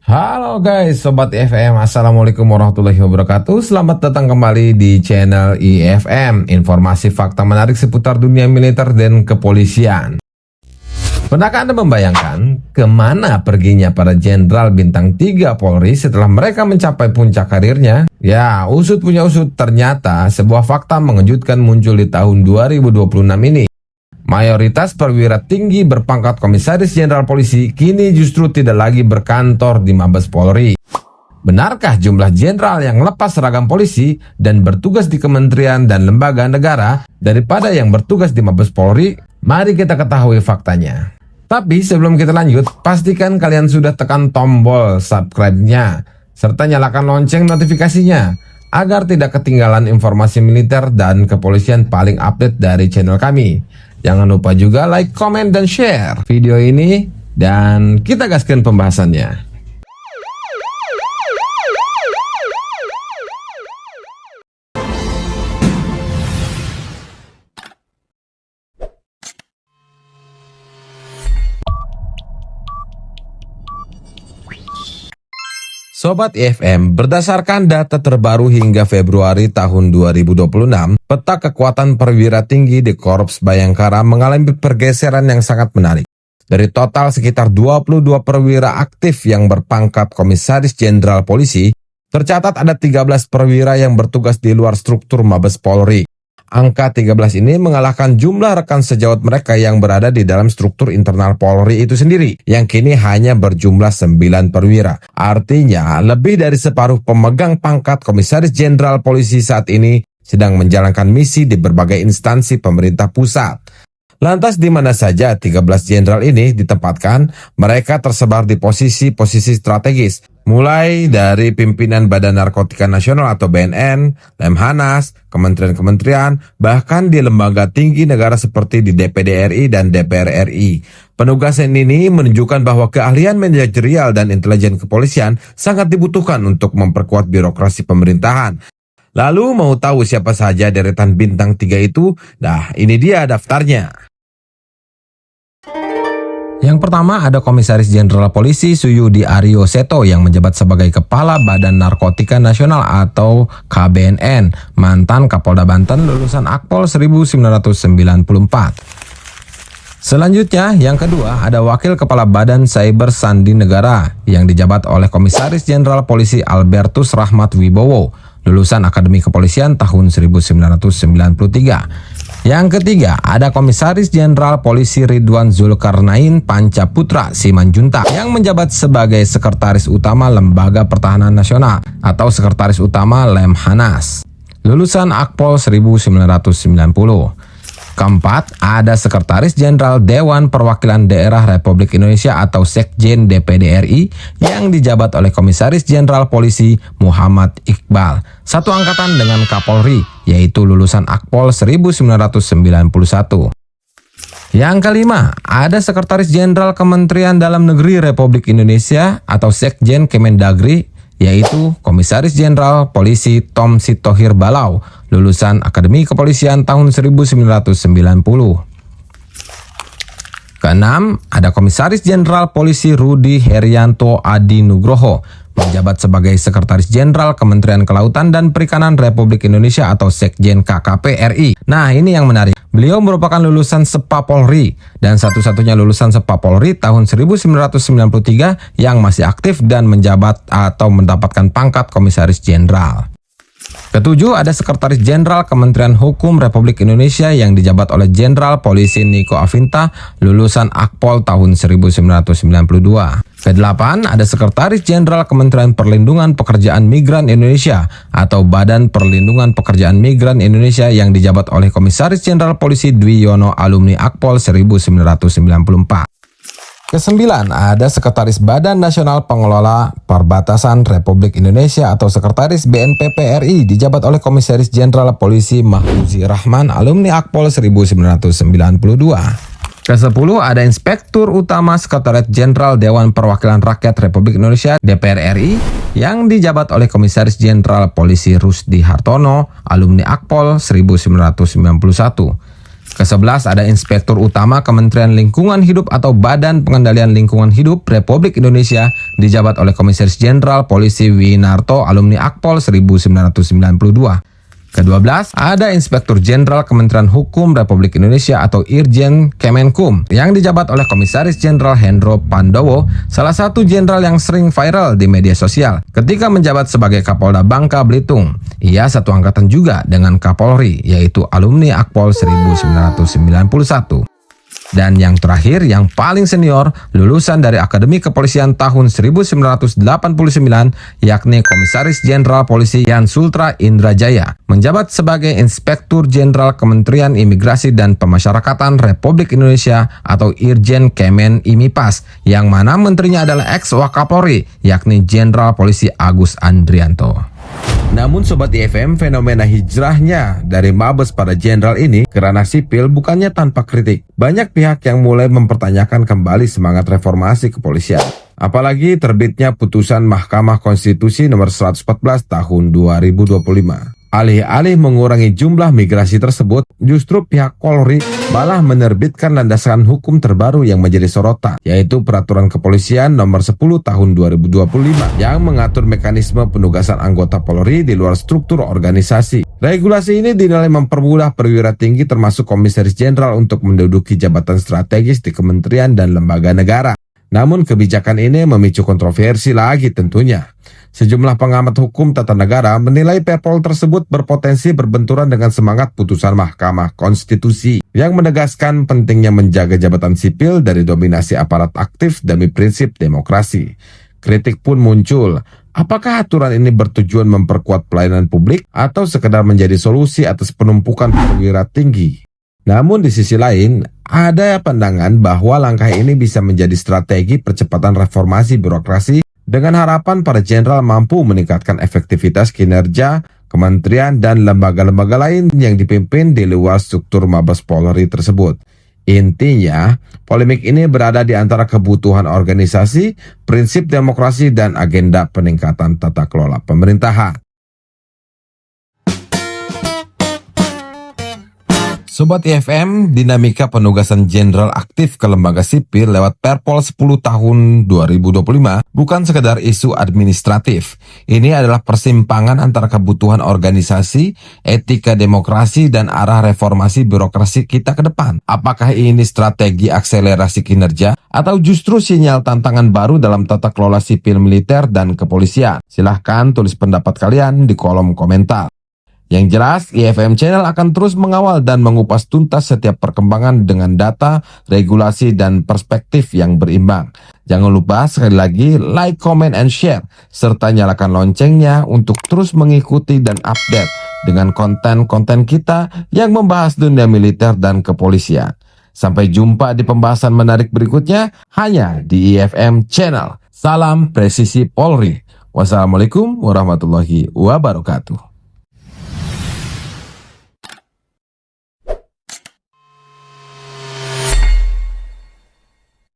Halo guys, Sobat IFM, Assalamualaikum warahmatullahi wabarakatuh. Selamat datang kembali di channel IFM, informasi fakta menarik seputar dunia militer dan kepolisian. Pernahkah Anda membayangkan kemana perginya para jenderal bintang 3 Polri setelah mereka mencapai puncak karirnya? Ya, usut punya usut, ternyata sebuah fakta mengejutkan muncul di tahun 2026 ini. Mayoritas perwira tinggi berpangkat komisaris jenderal polisi kini justru tidak lagi berkantor di Mabes Polri. Benarkah jumlah jenderal yang lepas seragam polisi dan bertugas di kementerian dan lembaga negara daripada yang bertugas di Mabes Polri? Mari kita ketahui faktanya. Tapi sebelum kita lanjut, pastikan kalian sudah tekan tombol subscribe-nya serta nyalakan lonceng notifikasinya agar tidak ketinggalan informasi militer dan kepolisian paling update dari channel kami. Jangan lupa juga like, komen, dan share video ini, dan kita gaskan pembahasannya. Sobat IFM, berdasarkan data terbaru hingga Februari tahun 2026, peta kekuatan perwira tinggi di Korps Bayangkara mengalami pergeseran yang sangat menarik. Dari total sekitar 22 perwira aktif yang berpangkat komisaris jenderal polisi, tercatat ada 13 perwira yang bertugas di luar struktur Mabes Polri. Angka 13 ini mengalahkan jumlah rekan sejawat mereka yang berada di dalam struktur internal Polri itu sendiri, yang kini hanya berjumlah 9 perwira. Artinya, lebih dari separuh pemegang pangkat komisaris jenderal polisi saat ini sedang menjalankan misi di berbagai instansi pemerintah pusat. Lantas di mana saja 13 jenderal ini ditempatkan? Mereka tersebar di posisi-posisi strategis, mulai dari pimpinan Badan Narkotika Nasional atau BNN, Lemhanas, kementerian-kementerian, bahkan di lembaga tinggi negara seperti di DPD RI dan DPR RI. Penugasan ini menunjukkan bahwa keahlian manajerial dan intelijen kepolisian sangat dibutuhkan untuk memperkuat birokrasi pemerintahan. Lalu mau tahu siapa saja deretan bintang 3 itu? Nah, ini dia daftarnya. Yang pertama ada Komisaris Jenderal Polisi Suyudi Aryo Seto yang menjabat sebagai Kepala Badan Narkotika Nasional atau KBNN, mantan Kapolda Banten lulusan Akpol 1994. Selanjutnya, yang kedua ada Wakil Kepala Badan Cyber Sandi Negara yang dijabat oleh Komisaris Jenderal Polisi Albertus Rahmat Wibowo, lulusan Akademi Kepolisian tahun 1993. Yang ketiga, ada Komisaris Jenderal Polisi Ridwan Zulkarnain Pancaputra Simanjuntak yang menjabat sebagai Sekretaris Utama Lembaga Pertahanan Nasional atau Sekretaris Utama Lemhanas, lulusan Akpol 1990. Keempat, ada Sekretaris Jenderal Dewan Perwakilan Daerah Republik Indonesia atau Sekjen DPD RI yang dijabat oleh Komisaris Jenderal Polisi Muhammad Iqbal, satu angkatan dengan Kapolri, yaitu lulusan Akpol 1991. Yang kelima, ada Sekretaris Jenderal Kementerian Dalam Negeri Republik Indonesia atau Sekjen Kemendagri, yaitu Komisaris Jenderal Polisi Tom Sitohir Balau, lulusan Akademi Kepolisian tahun 1990. Keenam, ada Komisaris Jenderal Polisi Rudi Herianto Adi Nugroho, menjabat sebagai Sekretaris Jenderal Kementerian Kelautan dan Perikanan Republik Indonesia atau Sekjen KKP RI. Nah, ini yang menarik. Beliau merupakan lulusan Sepa Polri dan satu-satunya lulusan Sepa Polri tahun 1993 yang masih aktif dan menjabat atau mendapatkan pangkat Komisaris Jenderal. Ketujuh, ada Sekretaris Jenderal Kementerian Hukum Republik Indonesia yang dijabat oleh Jenderal Polisi Niko Afinta, lulusan Akpol tahun 1992. Kedelapan, ada Sekretaris Jenderal Kementerian Perlindungan Pekerjaan Migran Indonesia atau Badan Perlindungan Pekerjaan Migran Indonesia yang dijabat oleh Komisaris Jenderal Polisi Dwi Yono alumni Akpol 1994. Kesembilan, ada Sekretaris Badan Nasional Pengelola Perbatasan Republik Indonesia atau Sekretaris BNPP RI dijabat oleh Komisaris Jenderal Polisi Mahfuzi Rahman alumni Akpol 1992. Kesepuluh, ada Inspektur Utama Sekretariat Jenderal Dewan Perwakilan Rakyat Republik Indonesia DPR RI yang dijabat oleh Komisaris Jenderal Polisi Rusdi Hartono alumni Akpol 1991. Ke-11 ada Inspektur Utama Kementerian Lingkungan Hidup atau Badan Pengendalian Lingkungan Hidup Republik Indonesia dijabat oleh Komisaris Jenderal Polisi Winarto alumni Akpol 1992. Ke-12 ada Inspektur Jenderal Kementerian Hukum Republik Indonesia atau Irjen Kemenkum yang dijabat oleh Komisaris Jenderal Hendro Pandowo, salah satu jenderal yang sering viral di media sosial ketika menjabat sebagai Kapolda Bangka Belitung. Ia satu angkatan juga dengan Kapolri, yaitu alumni Akpol 1991. Dan yang terakhir, yang paling senior, lulusan dari Akademi Kepolisian tahun 1989, yakni Komisaris Jenderal Polisi Yan Sultra Indrajaya, menjabat sebagai Inspektur Jenderal Kementerian Imigrasi dan Pemasyarakatan Republik Indonesia atau Irjen Kemen Imipas, yang mana menterinya adalah ex-Wakapolri, yakni Jenderal Polisi Agus Andrianto. Namun Sobat IFM, fenomena hijrahnya dari Mabes pada jenderal ini ke ranah sipil bukannya tanpa kritik. Banyak pihak yang mulai mempertanyakan kembali semangat reformasi kepolisian. Apalagi terbitnya putusan Mahkamah Konstitusi nomor 114 tahun 2025. Alih-alih mengurangi jumlah migrasi tersebut, justru pihak Polri malah menerbitkan landasan hukum terbaru yang menjadi sorotan, yaitu Peraturan Kepolisian nomor 10 tahun 2025 yang mengatur mekanisme penugasan anggota Polri di luar struktur organisasi. Regulasi ini dinilai mempermudah perwira tinggi termasuk komisaris jenderal untuk menduduki jabatan strategis di kementerian dan lembaga negara. Namun kebijakan ini memicu kontroversi lagi tentunya. Sejumlah pengamat hukum tata negara menilai perpol tersebut berpotensi berbenturan dengan semangat putusan Mahkamah Konstitusi yang menegaskan pentingnya menjaga jabatan sipil dari dominasi aparat aktif demi prinsip demokrasi. Kritik pun muncul. Apakah aturan ini bertujuan memperkuat pelayanan publik atau sekedar menjadi solusi atas penumpukan perwira tinggi? Namun di sisi lain, ada pandangan bahwa langkah ini bisa menjadi strategi percepatan reformasi birokrasi dengan harapan para jenderal mampu meningkatkan efektivitas kinerja kementerian dan lembaga-lembaga lain yang dipimpin di luar struktur Mabes Polri tersebut. Intinya, polemik ini berada di antara kebutuhan organisasi, prinsip demokrasi, dan agenda peningkatan tata kelola pemerintahan. Sobat IFM, dinamika penugasan jenderal aktif ke lembaga sipil lewat Perpol 10 tahun 2025 bukan sekedar isu administratif. Ini adalah persimpangan antara kebutuhan organisasi, etika demokrasi, dan arah reformasi birokrasi kita ke depan. Apakah ini strategi akselerasi kinerja atau justru sinyal tantangan baru dalam tata kelola sipil militer dan kepolisian? Silahkan tulis pendapat kalian di kolom komentar. Yang jelas, IFM Channel akan terus mengawal dan mengupas tuntas setiap perkembangan dengan data, regulasi, dan perspektif yang berimbang. Jangan lupa sekali lagi like, comment, and share, serta nyalakan loncengnya untuk terus mengikuti dan update dengan konten-konten kita yang membahas dunia militer dan kepolisian. Sampai jumpa di pembahasan menarik berikutnya hanya di IFM Channel. Salam presisi Polri. Wassalamualaikum warahmatullahi wabarakatuh.